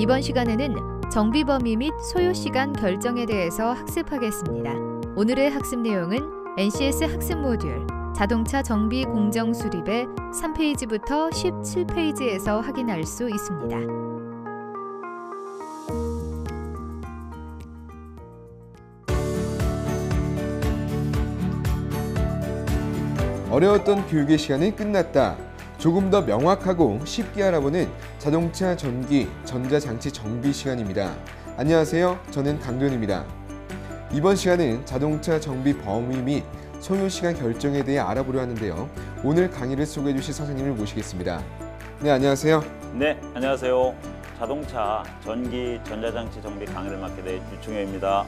이번 시간에는 정비 범위 및 소요 시간 결정에 대해서 학습하겠습니다. 오늘의 학습 내용은 NCS 학습 모듈 자동차 정비 공정 수립의 3페이지부터 17페이지에서 확인할 수 있습니다. 어려웠던 교육의 시간이 끝났다. 조금 더 명확하고 쉽게 알아보는 자동차 전기, 전자장치 정비 시간입니다. 안녕하세요. 저는 강도현입니다. 이번 시간은 자동차 정비 범위 및 소요 시간 결정에 대해 알아보려 하는데요. 오늘 강의를 소개해 주실 선생님을 모시겠습니다. 네, 안녕하세요. 네, 안녕하세요. 자동차 전기, 전자장치 정비 강의를 맡게 된 유충효입니다.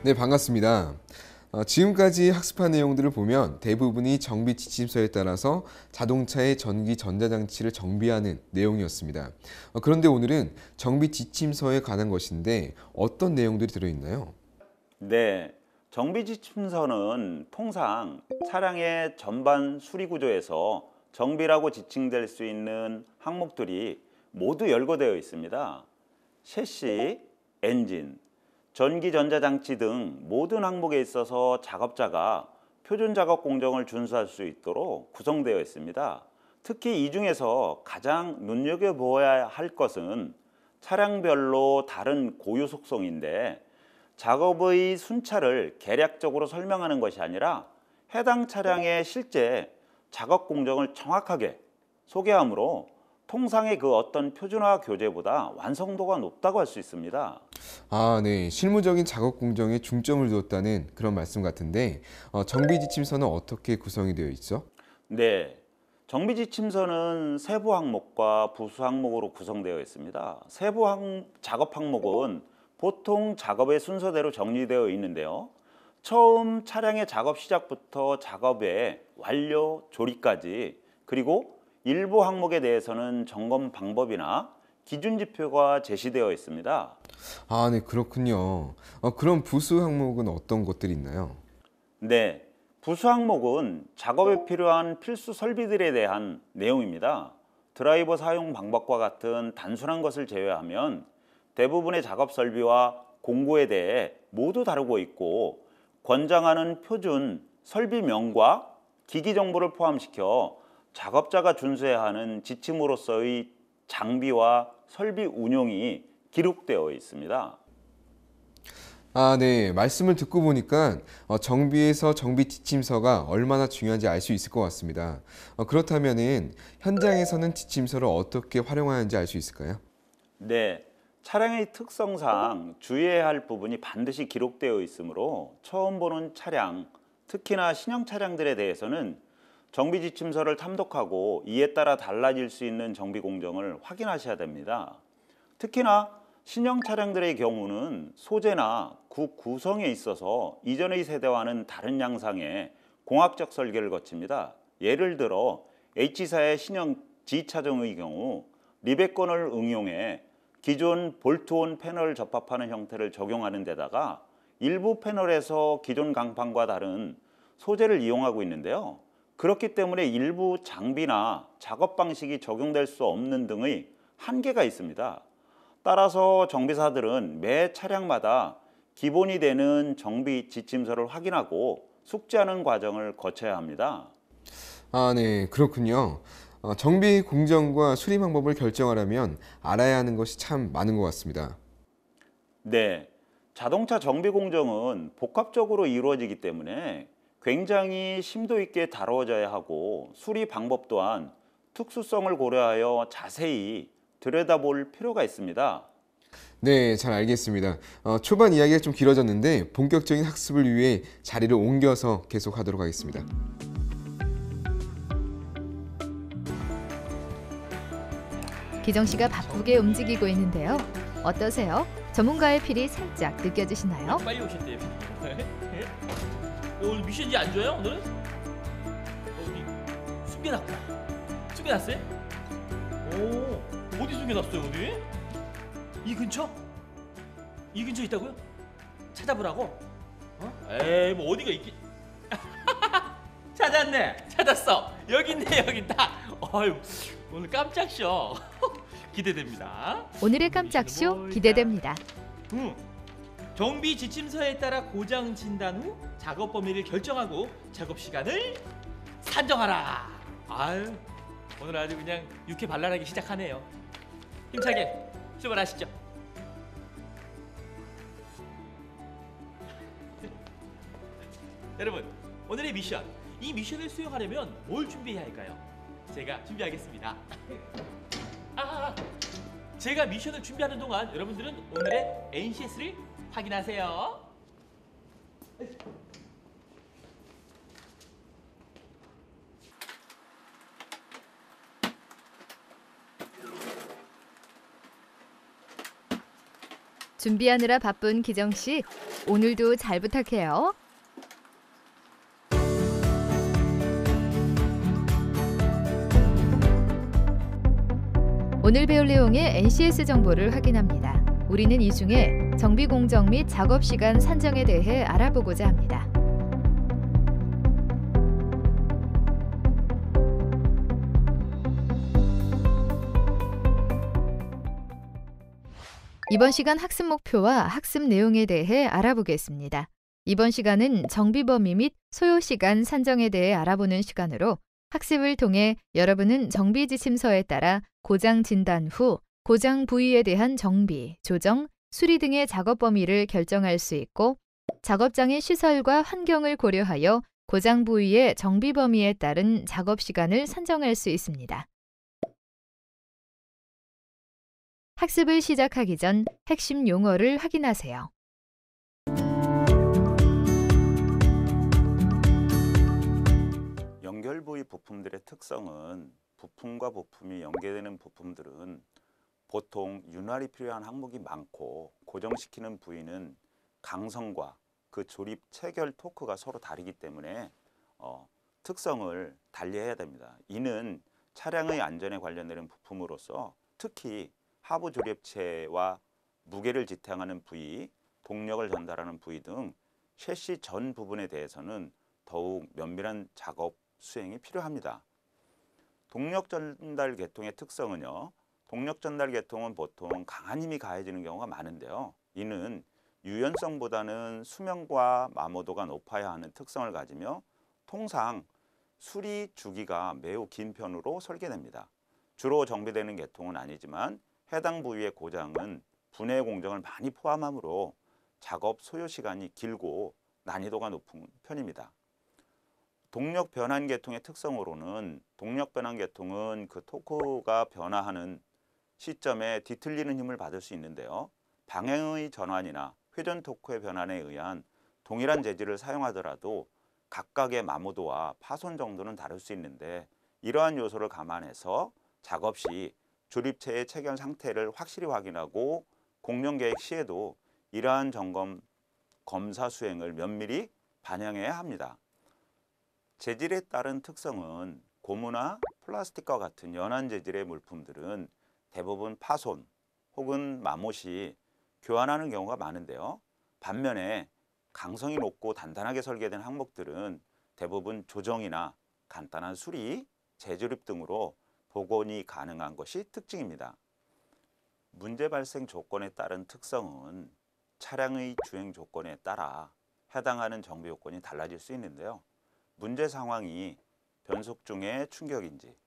네, 반갑습니다. 지금까지 학습한 내용들을 보면 대부분이 정비 지침서에 따라서 자동차의 전기 전자장치를 정비하는 내용이었습니다. 그런데 오늘은 정비 지침서에 관한 것인데 어떤 내용들이 들어있나요? 네, 정비 지침서는 통상 차량의 전반 수리 구조에서 정비라고 지칭될 수 있는 항목들이 모두 열거되어 있습니다. 셰시, 엔진, 전기 전자장치 등 모든 항목에 있어서 작업자가 표준 작업 공정을 준수할 수 있도록 구성되어 있습니다. 특히 이 중에서 가장 눈여겨보아야 할 것은 차량별로 다른 고유 속성인데 작업의 순차를 개략적으로 설명하는 것이 아니라 해당 차량의 실제 작업 공정을 정확하게 소개하므로 통상의 그 어떤 표준화 교재보다 완성도가 높다고 할 수 있습니다. 네. 실무적인 작업 공정에 중점을 두었다는 그런 말씀 같은데 정비 지침서는 어떻게 구성이 되어 있죠? 네, 정비 지침서는 세부 항목과 부수 항목으로 구성되어 있습니다. 세부 작업 항목은 보통 작업의 순서대로 정리되어 있는데요. 처음 차량의 작업 시작부터 작업의 완료, 조립까지, 그리고 일부 항목에 대해서는 점검 방법이나 기준 지표가 제시되어 있습니다. 네, 그렇군요. 그럼 부수 항목은 어떤 것들이 있나요? 네, 부수 항목은 작업에 필요한 필수 설비들에 대한 내용입니다. 드라이버 사용 방법과 같은 단순한 것을 제외하면 대부분의 작업 설비와 공구에 대해 모두 다루고 있고 권장하는 표준 설비명과 기기 정보를 포함시켜 작업자가 준수해야 하는 지침으로서의 장비와 설비 운용이 기록되어 있습니다. 네. 말씀을 듣고 보니까 정비에서 정비 지침서가 얼마나 중요한지 알 수 있을 것 같습니다. 그렇다면은 현장에서는 지침서를 어떻게 활용하는지 알 수 있을까요? 네, 차량의 특성상 주의해야 할 부분이 반드시 기록되어 있으므로 처음 보는 차량, 특히나 신형 차량들에 대해서는 정비 지침서를 탐독하고 이에 따라 달라질 수 있는 정비 공정을 확인하셔야 됩니다. 특히나 신형 차량들의 경우는 소재나 구성에 있어서 이전의 세대와는 다른 양상의 공학적 설계를 거칩니다. 예를 들어 H사의 신형 G차종의 경우 리벳건을 응용해 기존 볼트온 패널을 접합하는 형태를 적용하는 데다가 일부 패널에서 기존 강판과 다른 소재를 이용하고 있는데요. 그렇기 때문에 일부 장비나 작업 방식이 적용될 수 없는 등의 한계가 있습니다. 따라서 정비사들은 매 차량마다 기본이 되는 정비 지침서를 확인하고 숙지하는 과정을 거쳐야 합니다. 네, 그렇군요. 정비 공정과 수리 방법을 결정하려면 알아야 하는 것이 참 많은 것 같습니다. 네, 자동차 정비 공정은 복합적으로 이루어지기 때문에 굉장히 심도 있게 다루어져야 하고 수리 방법 또한 특수성을 고려하여 자세히 들여다볼 필요가 있습니다. 네, 잘 알겠습니다. 초반 이야기가 좀 길어졌는데 본격적인 학습을 위해 자리를 옮겨서 계속하도록 하겠습니다. 기정 씨가 바쁘게 움직이고 있는데요. 어떠세요? 전문가의 필이 살짝 느껴지시나요? 빨리 오신대요. 오늘 미션이 안 줘요 오늘은? 어디 숨겨놨구나. 숨겨놨어요? 오, 어디 숨겨놨어요 어디? 이 근처? 이 근처에 있다고요? 찾아보라고? 에이 뭐 어디가 있기? 찾았네. 찾았어. 여기 있네. 여기 있다. 어휴, 오늘 깜짝 쇼. 기대됩니다. 오늘의 깜짝쇼 기대됩니다. 정비 지침서에 따라 고장 진단 후 작업 범위를 결정하고 작업 시간을 산정하라. 아유, 오늘 아주 그냥 유쾌 발랄하게 시작하네요. 힘차게 출발하시죠. 여러분, 오늘의 미션. 이 미션을 수행하려면 뭘 준비해야 할까요? 제가 준비하겠습니다. 제가 미션을 준비하는 동안 여러분들은 오늘의 NCS를 확인하세요. 준비하느라 바쁜 기정 씨, 오늘도 잘 부탁해요. 오늘 배울 내용의 NCS 정보를 확인합니다. 우리는 이 중에 정비 공정 및 작업 시간 산정에 대해 알아보고자 합니다. 이번 시간 학습 목표와 학습 내용에 대해 알아보겠습니다. 이번 시간은 정비 범위 및 소요 시간 산정에 대해 알아보는 시간으로 학습을 통해 여러분은 정비 지침서에 따라 고장 진단 후 고장 부위에 대한 정비, 조정, 수리 등의 작업 범위를 결정할 수 있고 작업장의 시설과 환경을 고려하여 고장 부위의 정비 범위에 따른 작업 시간을 산정할 수 있습니다. 학습을 시작하기 전 핵심 용어를 확인하세요. 연결 부위 부품들의 특성은 부품과 부품이 연계되는 부품들은 보통 윤활이 필요한 항목이 많고 고정시키는 부위는 강성과 그 조립 체결 토크가 서로 다르기 때문에 특성을 달리해야 됩니다. 이는 차량의 안전에 관련되는 부품으로서 특히 하부 조립체와 무게를 지탱하는 부위, 동력을 전달하는 부위 등 셰시 전 부분에 대해서는 더욱 면밀한 작업 수행이 필요합니다. 동력 전달 계통의 특성은요. 동력 전달 계통은 보통 강한 힘이 가해지는 경우가 많은데요. 이는 유연성보다는 수명과 마모도가 높아야 하는 특성을 가지며 통상 수리 주기가 매우 긴 편으로 설계됩니다. 주로 정비되는 계통은 아니지만 해당 부위의 고장은 분해 공정을 많이 포함하므로 작업 소요 시간이 길고 난이도가 높은 편입니다. 동력 변환 계통의 특성으로는 동력 변환 계통은 그 토크가 변화하는 시점에 뒤틀리는 힘을 받을 수 있는데요. 방향의 전환이나 회전 토크의 변환에 의한 동일한 재질을 사용하더라도 각각의 마모도와 파손 정도는 다를 수 있는데 이러한 요소를 감안해서 작업 시 조립체의 체결 상태를 확실히 확인하고 공정 계획 시에도 이러한 점검, 검사 수행을 면밀히 반영해야 합니다. 재질에 따른 특성은 고무나 플라스틱과 같은 연한 재질의 물품들은 대부분 파손 혹은 마모 시 교환하는 경우가 많은데요. 반면에 강성이 높고 단단하게 설계된 항목들은 대부분 조정이나 간단한 수리, 재조립 등으로 복원이 가능한 것이 특징입니다. 문제 발생 조건에 따른 특성은 차량의 주행 조건에 따라 해당하는 정비 요건이 달라질 수 있는데요. 문제 상황이 변속 중의 충격인지,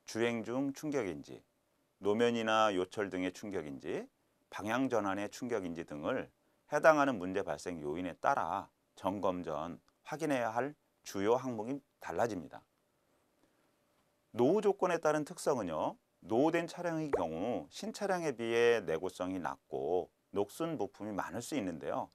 주행 중 충격인지, 노면이나 요철 등의 충격인지, 방향 전환의 충격인지 등을 해당하는 문제 발생 요인에 따라 점검 전 확인해야 할 주요 항목이 달라집니다. 노후 조건에 따른 특성은요. 노후된 차량의 경우 신차량에 비해 내구성이 낮고 녹슨 부품이 많을 수 있는데요.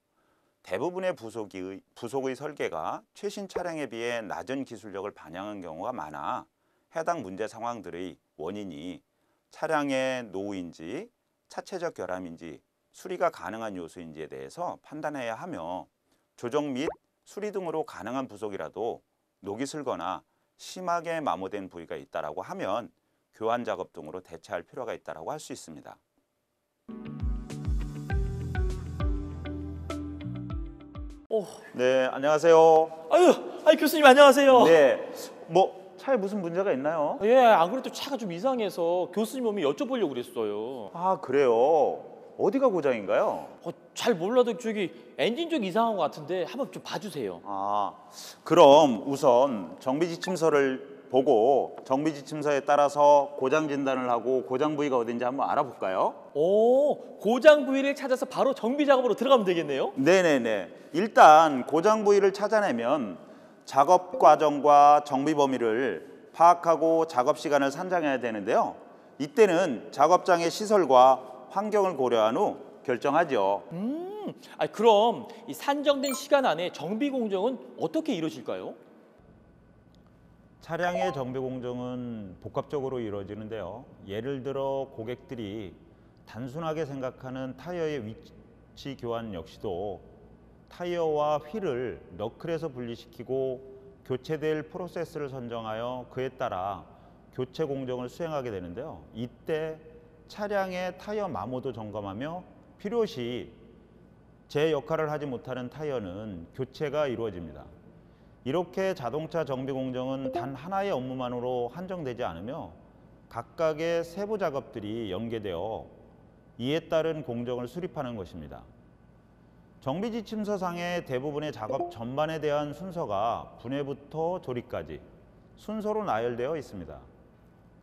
대부분의 부속의 설계가 최신 차량에 비해 낮은 기술력을 반영한 경우가 많아 해당 문제 상황들의 원인이 차량의 노후인지 차체적 결함인지 수리가 가능한 요소인지에 대해서 판단해야 하며 조정 및 수리 등으로 가능한 부속이라도 녹이 슬거나 심하게 마모된 부위가 있다고 하면 교환 작업 등으로 대체할 필요가 있다고 할 수 있습니다. 네, 안녕하세요. 아유, 교수님 안녕하세요. 네, 뭐 차에 무슨 문제가 있나요? 예, 안 그래도 차가 좀 이상해서 교수님 오면 여쭤보려고 그랬어요. 아, 그래요. 어디가 고장인가요? 잘 몰라도 저기 엔진 쪽 이상한 것 같은데 한번 좀 봐주세요. 아, 그럼 우선 정비지침서를 보고 정비지침서에 따라서 고장 진단을 하고 고장 부위가 어딘지 한번 알아볼까요? 오, 고장 부위를 찾아서 바로 정비 작업으로 들어가면 되겠네요. 네네네. 일단 고장 부위를 찾아내면 작업 과정과 정비 범위를 파악하고 작업 시간을 산정해야 되는데요. 이때는 작업장의 시설과 환경을 고려한 후 결정하죠. 그럼 이 산정된 시간 안에 정비 공정은 어떻게 이루어질까요? 차량의 정비 공정은 복합적으로 이루어지는데요. 예를 들어 고객들이 단순하게 생각하는 타이어의 위치 교환 역시도 타이어와 휠을 너클에서 분리시키고 교체될 프로세스를 선정하여 그에 따라 교체 공정을 수행하게 되는데요. 이때 차량의 타이어 마모도 점검하며 필요시 제 역할을 하지 못하는 타이어는 교체가 이루어집니다. 이렇게 자동차 정비 공정은 단 하나의 업무만으로 한정되지 않으며 각각의 세부 작업들이 연계되어 이에 따른 공정을 수립하는 것입니다. 정비지침서상의 대부분의 작업 전반에 대한 순서가 분해부터 조립까지 순서로 나열되어 있습니다.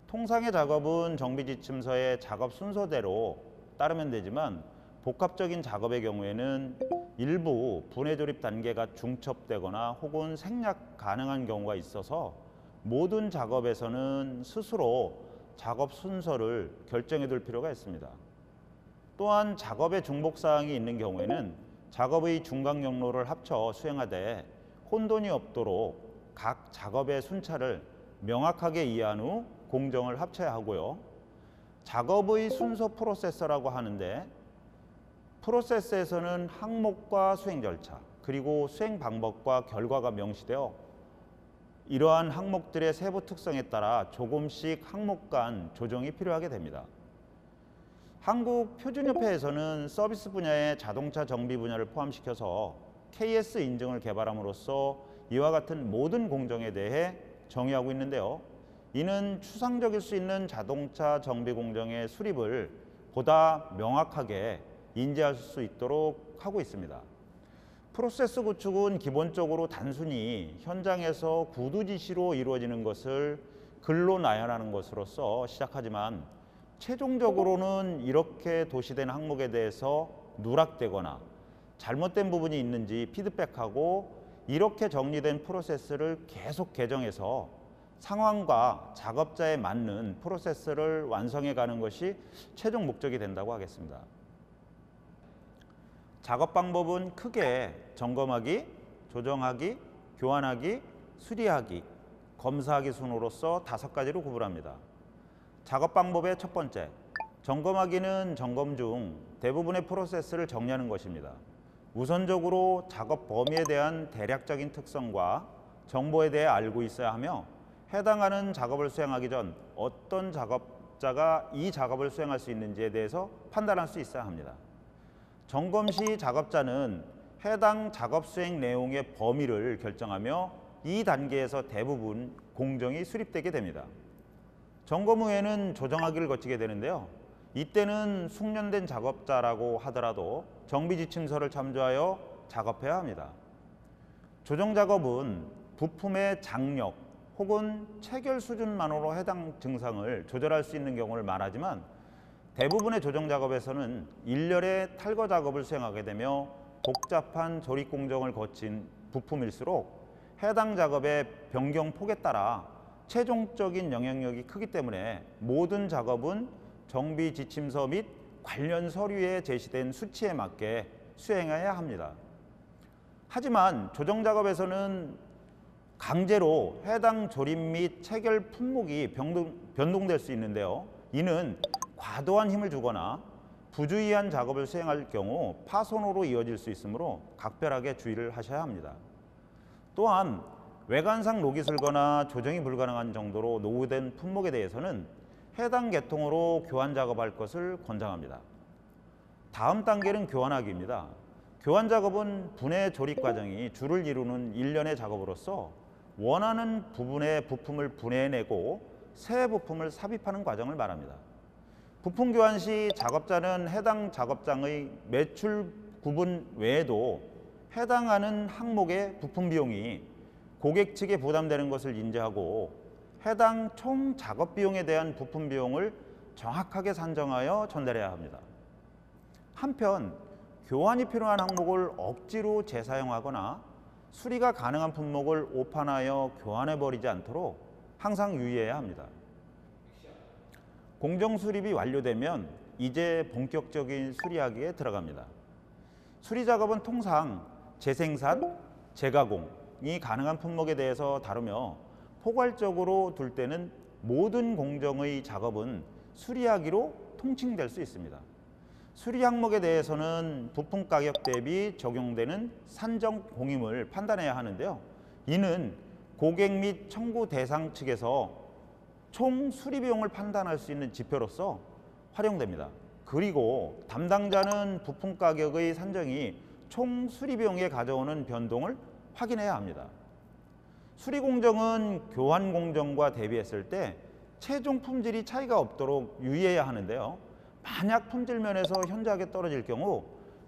통상의 작업은 정비지침서의 작업 순서대로 따르면 되지만 복합적인 작업의 경우에는 일부 분해 조립 단계가 중첩되거나 혹은 생략 가능한 경우가 있어서 모든 작업에서는 스스로 작업 순서를 결정해 둘 필요가 있습니다. 또한 작업의 중복사항이 있는 경우에는 작업의 중간 경로를 합쳐 수행하되 혼돈이 없도록 각 작업의 순차를 명확하게 이해한 후 공정을 합쳐야 하고요. 작업의 순서 프로세서라고 하는데 프로세스에서는 항목과 수행 절차 그리고 수행 방법과 결과가 명시되어 이러한 항목들의 세부 특성에 따라 조금씩 항목 간 조정이 필요하게 됩니다. 한국표준협회에서는 서비스 분야의 자동차 정비 분야를 포함시켜서 KS 인증을 개발함으로써 이와 같은 모든 공정에 대해 정의하고 있는데요. 이는 추상적일 수 있는 자동차 정비 공정의 수립을 보다 명확하게 인지할 수 있도록 하고 있습니다. 프로세스 구축은 기본적으로 단순히 현장에서 구두 지시로 이루어지는 것을 글로 나열하는 것으로서 시작하지만 최종적으로는 이렇게 도시된 항목에 대해서 누락되거나 잘못된 부분이 있는지 피드백하고 이렇게 정리된 프로세스를 계속 개정해서 상황과 작업자에 맞는 프로세스를 완성해 가는 것이 최종 목적이 된다고 하겠습니다. 작업 방법은 크게 점검하기, 조정하기, 교환하기, 수리하기, 검사하기 순으로서 5가지로 구분합니다. 작업 방법의 첫 번째, 점검하기는 점검 중 대부분의 프로세스를 정리하는 것입니다. 우선적으로 작업 범위에 대한 대략적인 특성과 정보에 대해 알고 있어야 하며 해당하는 작업을 수행하기 전 어떤 작업자가 이 작업을 수행할 수 있는지에 대해서 판단할 수 있어야 합니다. 점검 시 작업자는 해당 작업 수행 내용의 범위를 결정하며 이 단계에서 대부분 공정이 수립되게 됩니다. 점검 후에는 조정하기를 거치게 되는데요. 이때는 숙련된 작업자라고 하더라도 정비지침서를 참조하여 작업해야 합니다. 조정 작업은 부품의 장력 혹은 체결 수준만으로 해당 증상을 조절할 수 있는 경우를 말하지만 대부분의 조정 작업에서는 일렬의 탈거 작업을 수행하게 되며 복잡한 조립 공정을 거친 부품일수록 해당 작업의 변경 폭에 따라 최종적인 영향력이 크기 때문에 모든 작업은 정비 지침서 및 관련 서류에 제시된 수치에 맞게 수행해야 합니다. 하지만 조정 작업에서는 강제로 해당 조립 및 체결 품목이 변동될 수 있는데요. 이는 과도한 힘을 주거나 부주의한 작업을 수행할 경우 파손으로 이어질 수 있으므로 각별하게 주의를 하셔야 합니다. 또한 외관상 녹이 슬거나 조정이 불가능한 정도로 노후된 품목에 대해서는 해당 계통으로 교환 작업할 것을 권장합니다. 다음 단계는 교환하기입니다. 교환 작업은 분해 조립 과정이 주를 이루는 일련의 작업으로서 원하는 부분의 부품을 분해내고 새 부품을 삽입하는 과정을 말합니다. 부품 교환 시 작업자는 해당 작업장의 매출 구분 외에도 해당하는 항목의 부품 비용이 고객 측에 부담되는 것을 인지하고 해당 총 작업 비용에 대한 부품 비용을 정확하게 산정하여 전달해야 합니다. 한편 교환이 필요한 항목을 억지로 재사용하거나 수리가 가능한 품목을 오판하여 교환해버리지 않도록 항상 유의해야 합니다. 공정 수립이 완료되면 이제 본격적인 수리하기에 들어갑니다. 수리 작업은 통상 재생산, 재가공이 가능한 품목에 대해서 다루며 포괄적으로 둘 때는 모든 공정의 작업은 수리하기로 통칭될 수 있습니다. 수리 항목에 대해서는 부품 가격 대비 적용되는 산정 공임을 판단해야 하는데요. 이는 고객 및 청구 대상 측에서 총 수리 비용을 판단할 수 있는 지표로서 활용됩니다. 그리고 담당자는 부품 가격의 산정이 총 수리 비용에 가져오는 변동을 확인해야 합니다. 수리 공정은 교환 공정과 대비했을 때 최종 품질이 차이가 없도록 유의해야 하는데요. 만약 품질 면에서 현저하게 떨어질 경우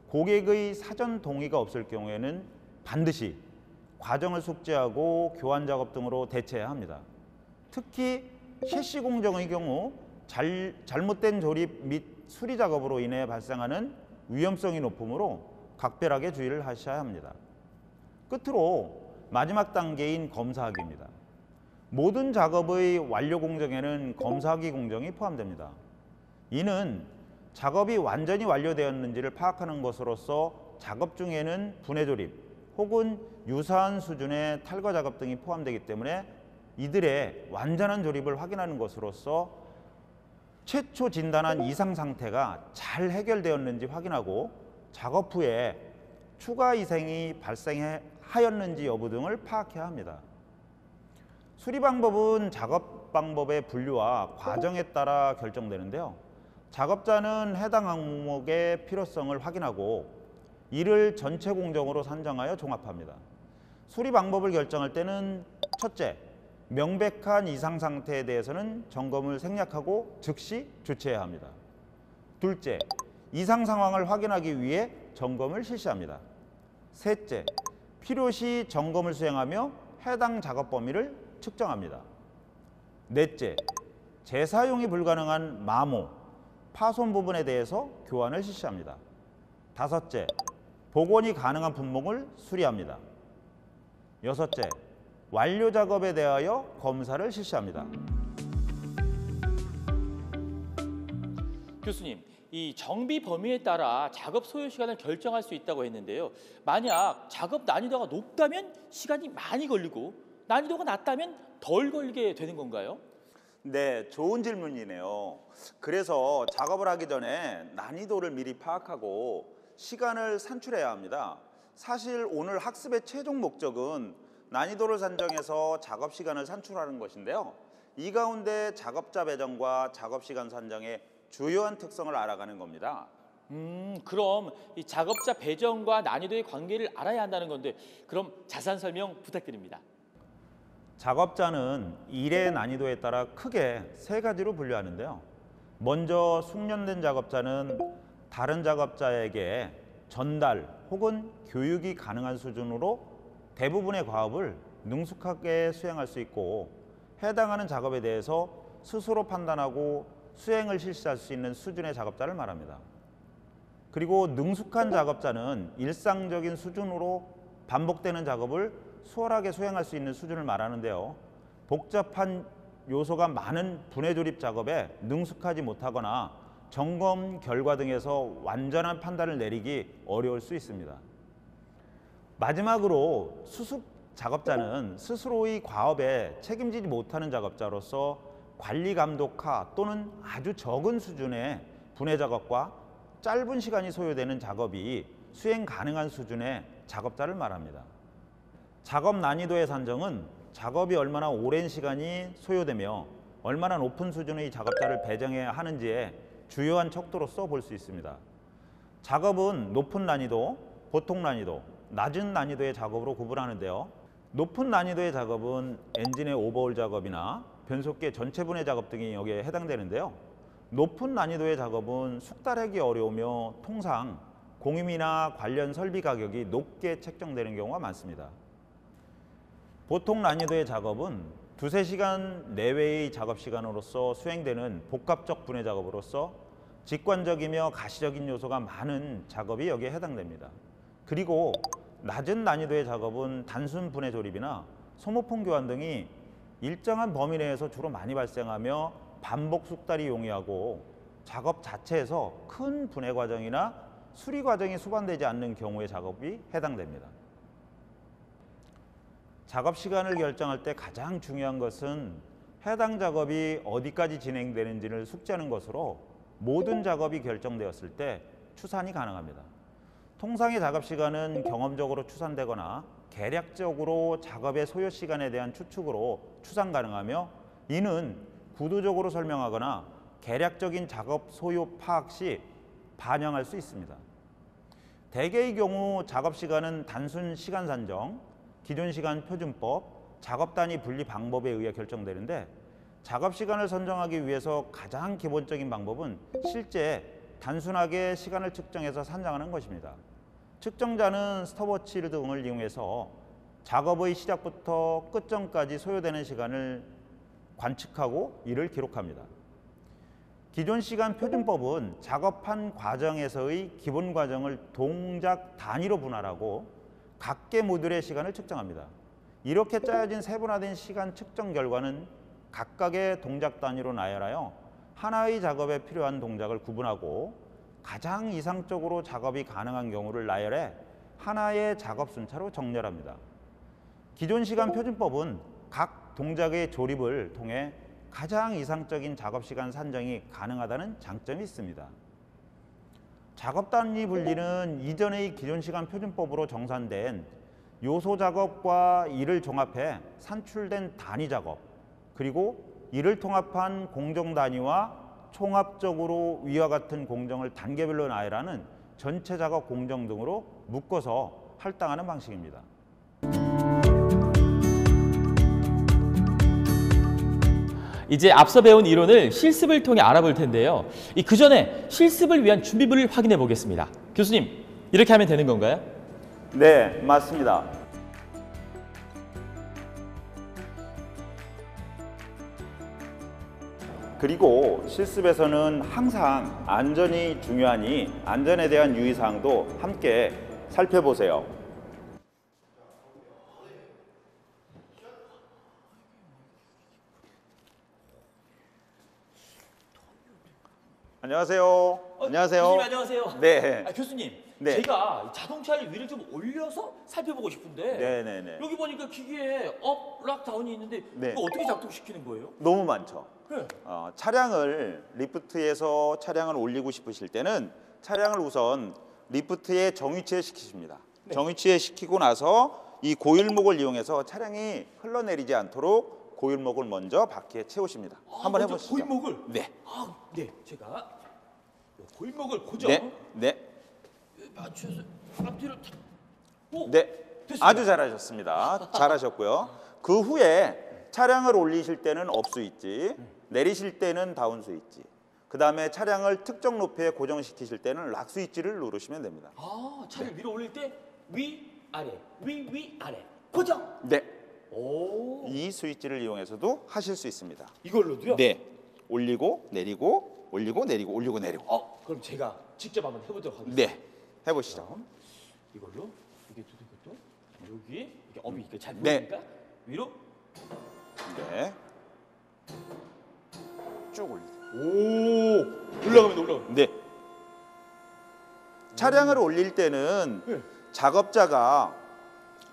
고객의 사전 동의가 없을 경우에는 반드시 과정을 숙지하고 교환 작업 등으로 대체해야 합니다. 특히 셰시 공정의 경우 잘못된 조립 및 수리 작업으로 인해 발생하는 위험성이 높으므로 각별하게 주의를 하셔야 합니다. 끝으로 마지막 단계인 검사하기입니다. 모든 작업의 완료 공정에는 검사하기 공정이 포함됩니다. 이는 작업이 완전히 완료되었는지를 파악하는 것으로서 작업 중에는 분해 조립 혹은 유사한 수준의 탈거 작업 등이 포함되기 때문에 이들의 완전한 조립을 확인하는 것으로서 최초 진단한 이상 상태가 잘 해결되었는지 확인하고 작업 후에 추가 이상이 발생하였는지 여부 등을 파악해야 합니다. 수리 방법은 작업 방법의 분류와 과정에 따라 결정되는데요. 작업자는 해당 항목의 필요성을 확인하고 이를 전체 공정으로 산정하여 종합합니다. 수리 방법을 결정할 때는 첫째, 명백한 이상 상태에 대해서는 점검을 생략하고 즉시 조치해야 합니다. 둘째, 이상 상황을 확인하기 위해 점검을 실시합니다. 셋째, 필요시 점검을 수행하며 해당 작업 범위를 측정합니다. 넷째, 재사용이 불가능한 마모, 파손 부분에 대해서 교환을 실시합니다. 다섯째, 복원이 가능한 품목을 수리합니다. 여섯째, 완료 작업에 대하여 검사를 실시합니다. 교수님, 이 정비 범위에 따라 작업 소요 시간을 결정할 수 있다고 했는데요. 만약 작업 난이도가 높다면 시간이 많이 걸리고 난이도가 낮다면 덜 걸리게 되는 건가요? 네, 좋은 질문이네요. 그래서 작업을 하기 전에 난이도를 미리 파악하고 시간을 산출해야 합니다. 사실 오늘 학습의 최종 목적은 난이도를 산정해서 작업 시간을 산출하는 것인데요. 이 가운데 작업자 배정과 작업 시간 산정의 주요한 특성을 알아가는 겁니다. 그럼 이 작업자 배정과 난이도의 관계를 알아야 한다는 건데 그럼 자세한 설명 부탁드립니다. 작업자는 일의 난이도에 따라 크게 세 가지로 분류하는데요. 먼저 숙련된 작업자는 다른 작업자에게 전달 혹은 교육이 가능한 수준으로 대부분의 과업을 능숙하게 수행할 수 있고 해당하는 작업에 대해서 스스로 판단하고 수행을 실시할 수 있는 수준의 작업자를 말합니다. 그리고 능숙한 작업자는 일상적인 수준으로 반복되는 작업을 수월하게 수행할 수 있는 수준을 말하는데요. 복잡한 요소가 많은 분해 조립 작업에 능숙하지 못하거나 점검 결과 등에서 완전한 판단을 내리기 어려울 수 있습니다. 마지막으로 수습 작업자는 스스로의 과업에 책임지지 못하는 작업자로서 관리 감독하 또는 아주 적은 수준의 분해 작업과 짧은 시간이 소요되는 작업이 수행 가능한 수준의 작업자를 말합니다. 작업 난이도의 산정은 작업이 얼마나 오랜 시간이 소요되며 얼마나 높은 수준의 작업자를 배정해야 하는지에 주요한 척도로서 볼 수 있습니다. 작업은 높은 난이도, 보통 난이도, 낮은 난이도의 작업으로 구분하는데요. 높은 난이도의 작업은 엔진의 오버홀 작업이나 변속기의 전체 분해 작업 등이 여기에 해당되는데요. 높은 난이도의 작업은 숙달하기 어려우며 통상 공임이나 관련 설비 가격이 높게 책정되는 경우가 많습니다. 보통 난이도의 작업은 2~3시간 내외의 작업 시간으로서 수행되는 복합적 분해 작업으로서 직관적이며 가시적인 요소가 많은 작업이 여기에 해당됩니다. 그리고 낮은 난이도의 작업은 단순 분해 조립이나 소모품 교환 등이 일정한 범위 내에서 주로 많이 발생하며 반복 숙달이 용이하고 작업 자체에서 큰 분해 과정이나 수리 과정이 수반되지 않는 경우의 작업이 해당됩니다. 작업 시간을 결정할 때 가장 중요한 것은 해당 작업이 어디까지 진행되는지를 숙지하는 것으로 모든 작업이 결정되었을 때 추산이 가능합니다. 통상의 작업 시간은 경험적으로 추산되거나 계략적으로 작업의 소요 시간에 대한 추측으로 추산 가능하며 이는 구도적으로 설명하거나 계략적인 작업 소요 파악 시 반영할 수 있습니다. 대개의 경우 작업 시간은 단순 시간 산정, 기존 시간 표준법, 작업 단위 분리 방법에 의해 결정되는데 작업 시간을 선정하기 위해서 가장 기본적인 방법은 실제 단순하게 시간을 측정해서 산정하는 것입니다. 측정자는 스톱워치 등을 이용해서 작업의 시작부터 끝점까지 소요되는 시간을 관측하고 이를 기록합니다. 기존 시간 표준법은 작업한 과정에서의 기본 과정을 동작 단위로 분할하고 각계 모듈의 시간을 측정합니다. 이렇게 짜여진 세분화된 시간 측정 결과는 각각의 동작 단위로 나열하여 하나의 작업에 필요한 동작을 구분하고 가장 이상적으로 작업이 가능한 경우를 나열해 하나의 작업 순차로 정렬합니다. 기존 시간 표준법은 각 동작의 조립을 통해 가장 이상적인 작업 시간 산정이 가능하다는 장점이 있습니다. 작업 단위 분리는 이전의 기존 시간 표준법으로 정산된 요소 작업과 이를 종합해 산출된 단위 작업, 그리고 이를 통합한 공정 단위와 총합적으로 위와 같은 공정을 단계별로 나열하는 전체 작업 공정 등으로 묶어서 할당하는 방식입니다. 이제 앞서 배운 이론을 실습을 통해 알아볼 텐데요. 그 전에 실습을 위한 준비물을 확인해 보겠습니다. 교수님, 이렇게 하면 되는 건가요? 네, 맞습니다. 그리고 실습에서는 항상 안전이 중요하니 안전에 대한 유의사항도 함께 살펴보세요. 안녕하세요. 안녕하세요. 교수님 안녕하세요. 네. 교수님, 네. 제가 자동차를 위를 좀 올려서 살펴보고 싶은데 네네네. 여기 보니까 기계에 업, 락, 다운이 있는데 네. 이거 어떻게 작동시키는 거예요? 너무 많죠. 네. 차량을 리프트에서 차량을 올리고 싶으실 때는 차량을 우선 리프트에 정위치에 시키십니다. 네. 정위치에 시키고 나서 이 고일목을 이용해서 차량이 흘러내리지 않도록 고일목을 먼저 바퀴에 채우십니다. 한번 먼저 해보시죠. 고인목을? 네. 네. 제가 고인목을 고정. 네. 네. 맞춰서 앞뒤로 탁. 오, 네. 됐습니다. 아주 잘하셨습니다. 잘하셨고요. 그 후에 차량을 올리실 때는 업 스위치, 내리실 때는 다운 스위치, 그 다음에 차량을 특정 높이에 고정시키실 때는 락 스위치를 누르시면 됩니다. 차를 위로 올릴 때 위, 아래, 위, 아래. 고정. 네. 오. 이 스위치를 이용해서도 하실 수 있습니다. 이걸로도요? 네. 올리고 내리고 올리고 내리고 올리고 내리고. 그럼 제가 직접 한번 해보도록 하겠습니다. 네. 해보시죠. 이걸로 이게 두는 것도 여기 이게 업이 이렇게 잘 네. 보이니까 위로. 네. 쭉 올리세요. 오, 올라가면. 네. 차량을 올릴 때는 네. 작업자가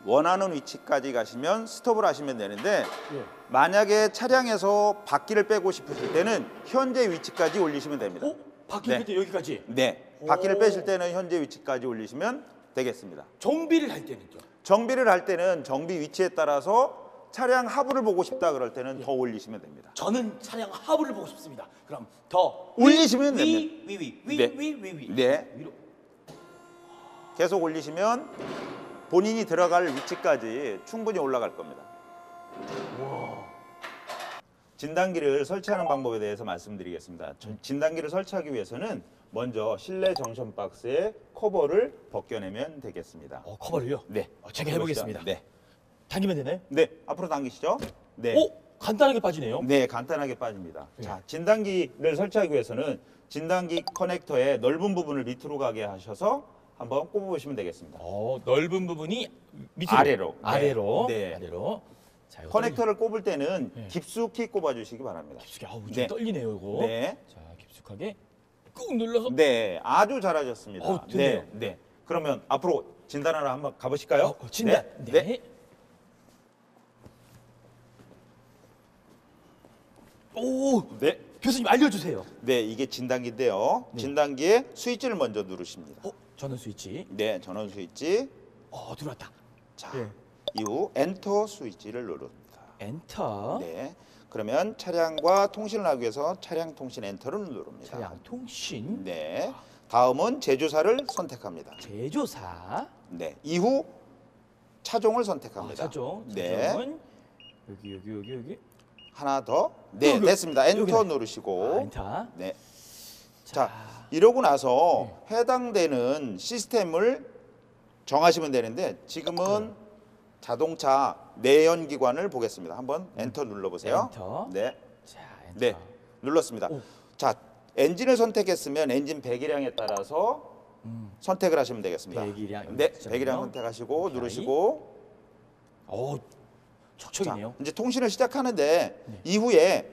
원하는 위치까지 가시면 스톱을 하시면 되는데 예. 만약에 차량에서 바퀴를 빼고 싶으실 때는 현재 위치까지 올리시면 됩니다. 바퀴 네. 밑에 여기까지. 네. 바퀴를 빼실 때는 현재 위치까지 올리시면 되겠습니다. 정비를 할 때는요? 정비를 할 때는 정비 위치에 따라서 차량 하부를 보고 싶다 그럴 때는 더 올리시면 됩니다. 저는 차량 하부를 보고 싶습니다. 그럼 더 올리시면 위, 됩니다. 위, 네. 위. 네. 위로. 계속 올리시면 본인이 들어갈 위치까지 충분히 올라갈 겁니다. 진단기를 설치하는 방법에 대해서 말씀드리겠습니다. 진단기를 설치하기 위해서는 먼저 실내 정션 박스의 커버를 벗겨내면 되겠습니다. 커버를요? 네. 제가 해보겠습니다. 네. 당기면 되나요? 네. 앞으로 당기시죠. 네. 오, 간단하게 빠지네요. 네, 간단하게 빠집니다. 자, 진단기를 설치하기 위해서는 진단기 커넥터의 넓은 부분을 밑으로 가게 하셔서 한번 꼽아보시면 되겠습니다. 넓은 부분이 밑으로 아래로. 아래로 네. 아래로. 자, 이거 커넥터를 꼽을 때는 네. 깊숙이 꼽아주시기 바랍니다. 깊숙이 좀 네. 떨리네요, 이거. 네. 자, 깊숙하게 꾹 눌러서. 네, 아주 잘하셨습니다. 됐네요. 네, 네. 그러면 앞으로 진단하러 한번 가보실까요? 진단. 네. 네. 오, 네. 교수님 알려주세요. 네, 이게 진단기인데요. 진단기에 스위치를 먼저 누르십니다. 전원 스위치. 네, 전원 스위치. 들어왔다. 자, 예. 이후 엔터 스위치를 누릅니다. 엔터. 네. 그러면 차량과 통신을 하기 위해서 차량 통신 엔터를 누릅니다. 차량 통신. 네. 다음은 제조사를 선택합니다. 제조사. 네. 이후 차종을 선택합니다. 차종. 네. 차종은 여기. 하나 더. 네, 여기, 됐습니다. 엔터 여기네. 누르시고. 엔터. 네. 자, 이러고 나서 해당되는 시스템을 정하시면 되는데 지금은 자동차 내연기관을 보겠습니다. 한번 엔터 눌러보세요. 엔터. 네. 자, 엔터. 네. 눌렀습니다. 자, 엔진을 선택했으면 엔진 배기량에 따라서 선택을 하시면 되겠습니다. 배기량. 네, 잠깐만요. 배기량 선택하시고 오케이. 누르시고 자, 척척이네요. 이제 통신을 시작하는데 이후에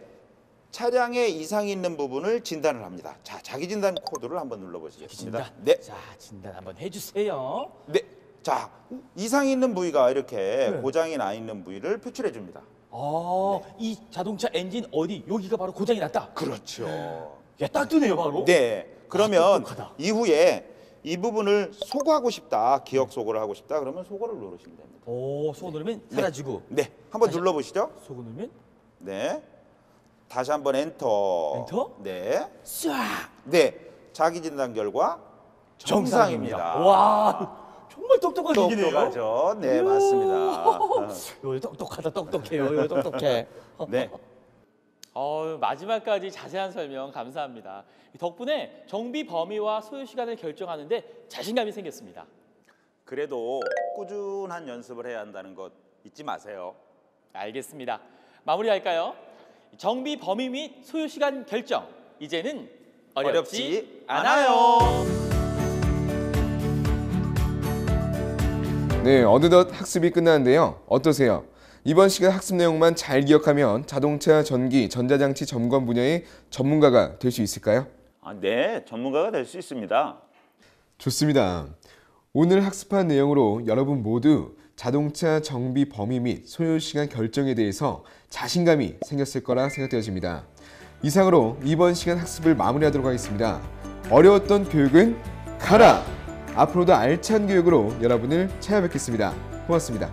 차량에 이상이 있는 부분을 진단을 합니다. 자, 자기 진단 코드를 한번 눌러보시겠습니다. 진단. 네, 자, 진단 한번 해주세요. 네. 자, 이상이 있는 부위가 이렇게 네. 고장이 나 있는 부위를 표출해 줍니다. 이 자동차 엔진 어디 여기가 바로 고장이 났다. 그렇죠. 야, 딱 뜨네요, 바로. 네. 그러면 똑똑하다. 이후에 이 부분을 소거하고 싶다, 기억 소거를 하고 싶다, 그러면 소거를 누르시면 됩니다. 소고 누르면 사라지고. 네, 한번 다시- 눌러보시죠. 소고 누르면 네. 다시 한번 엔터. 엔터? 네. 싹 네. 자기 진단 결과 정상입니다. 와, 정말 똑똑한 얘기네요. 똑똑하죠. 네, 맞습니다. 이거 똑똑하다, 똑똑해요. 이거 똑똑해. 네. 마지막까지 자세한 설명 감사합니다. 덕분에 정비 범위와 소요 시간을 결정하는데 자신감이 생겼습니다. 그래도 꾸준한 연습을 해야 한다는 것 잊지 마세요. 알겠습니다. 마무리할까요? 정비 범위 및 소요 시간 결정. 이제는 어렵지 않아요. 네, 어느덧 학습이 끝나는데요. 어떠세요? 이번 시간 학습 내용만 잘 기억하면 자동차, 전기, 전자장치 점검 분야의 전문가가 될 수 있을까요? 네, 전문가가 될 수 있습니다. 좋습니다. 오늘 학습한 내용으로 여러분 모두 자동차 정비 범위 및 소요 시간 결정에 대해서 자신감이 생겼을 거라 생각되어집니다. 이상으로 이번 시간 학습을 마무리하도록 하겠습니다. 어려웠던 교육은 가라! 앞으로도 알찬 교육으로 여러분을 찾아뵙겠습니다. 고맙습니다.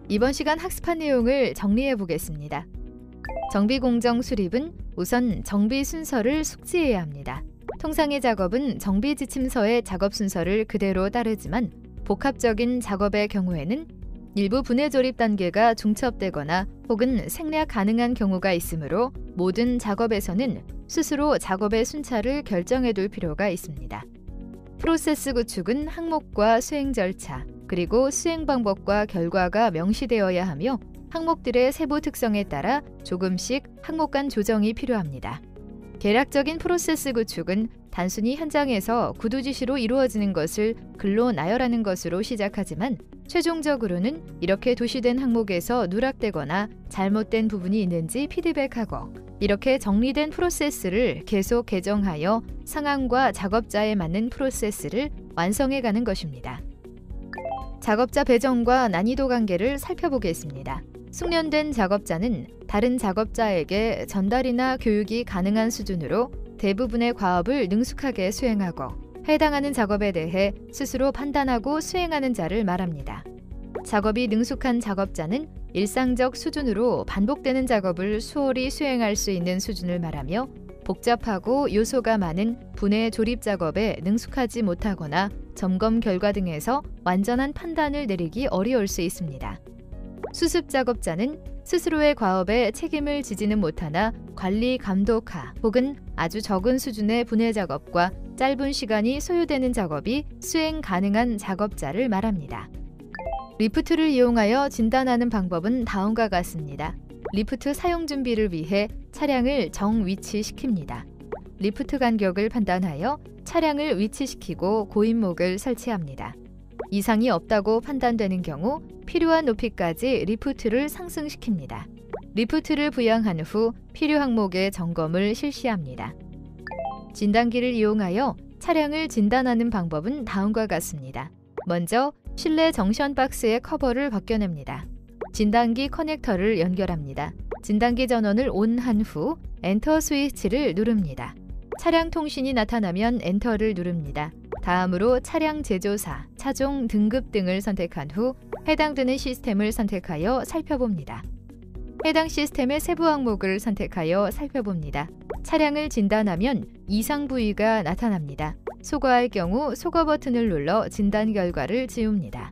이번 시간 학습한 내용을 정리해 보겠습니다. 정비 공정 수립은 우선 정비 순서를 숙지해야 합니다. 통상의 작업은 정비 지침서의 작업 순서를 그대로 따르지만 복합적인 작업의 경우에는 일부 분해 조립 단계가 중첩되거나 혹은 생략 가능한 경우가 있으므로 모든 작업에서는 스스로 작업의 순차를 결정해 둘 필요가 있습니다. 프로세스 구축은 항목과 수행 절차, 그리고 수행 방법과 결과가 명시되어야 하며 항목들의 세부 특성에 따라 조금씩 항목 간 조정이 필요합니다. 계략적인 프로세스 구축은 단순히 현장에서 구두 지시로 이루어지는 것을 글로 나열하는 것으로 시작하지만 최종적으로는 이렇게 도시된 항목에서 누락되거나 잘못된 부분이 있는지 피드백하고 이렇게 정리된 프로세스를 계속 개정하여 상황과 작업자에 맞는 프로세스를 완성해가는 것입니다. 작업자 배정과 난이도 관계를 살펴보겠습니다. 숙련된 작업자는 다른 작업자에게 전달이나 교육이 가능한 수준으로 대부분의 과업을 능숙하게 수행하고 해당하는 작업에 대해 스스로 판단하고 수행하는 자를 말합니다. 작업이 능숙한 작업자는 일상적 수준으로 반복되는 작업을 수월히 수행할 수 있는 수준을 말하며 복잡하고 요소가 많은 분해 조립 작업에 능숙하지 못하거나 점검 결과 등에서 완전한 판단을 내리기 어려울 수 있습니다. 수습 작업자는 스스로의 과업에 책임을 지지는 못하나 관리 감독하 혹은 아주 적은 수준의 분해 작업과 짧은 시간이 소요되는 작업이 수행 가능한 작업자를 말합니다. 리프트를 이용하여 진단하는 방법은 다음과 같습니다. 리프트 사용 준비를 위해 차량을 정위치시킵니다. 리프트 간격을 판단하여 차량을 위치시키고 고인목을 설치합니다. 이상이 없다고 판단되는 경우 필요한 높이까지 리프트를 상승시킵니다. 리프트를 부양한 후 필요 항목의 점검을 실시합니다. 진단기를 이용하여 차량을 진단하는 방법은 다음과 같습니다. 먼저 실내 정션 박스의 커버를 벗겨냅니다. 진단기 커넥터를 연결합니다. 진단기 전원을 ON한 후 엔터 스위치를 누릅니다. 차량 통신이 나타나면 엔터를 누릅니다. 다음으로 차량 제조사, 차종 등급 등을 선택한 후 해당되는 시스템을 선택하여 살펴봅니다. 해당 시스템의 세부 항목을 선택하여 살펴봅니다. 차량을 진단하면 이상 부위가 나타납니다. 소거할 경우 소거 버튼을 눌러 진단 결과를 지웁니다.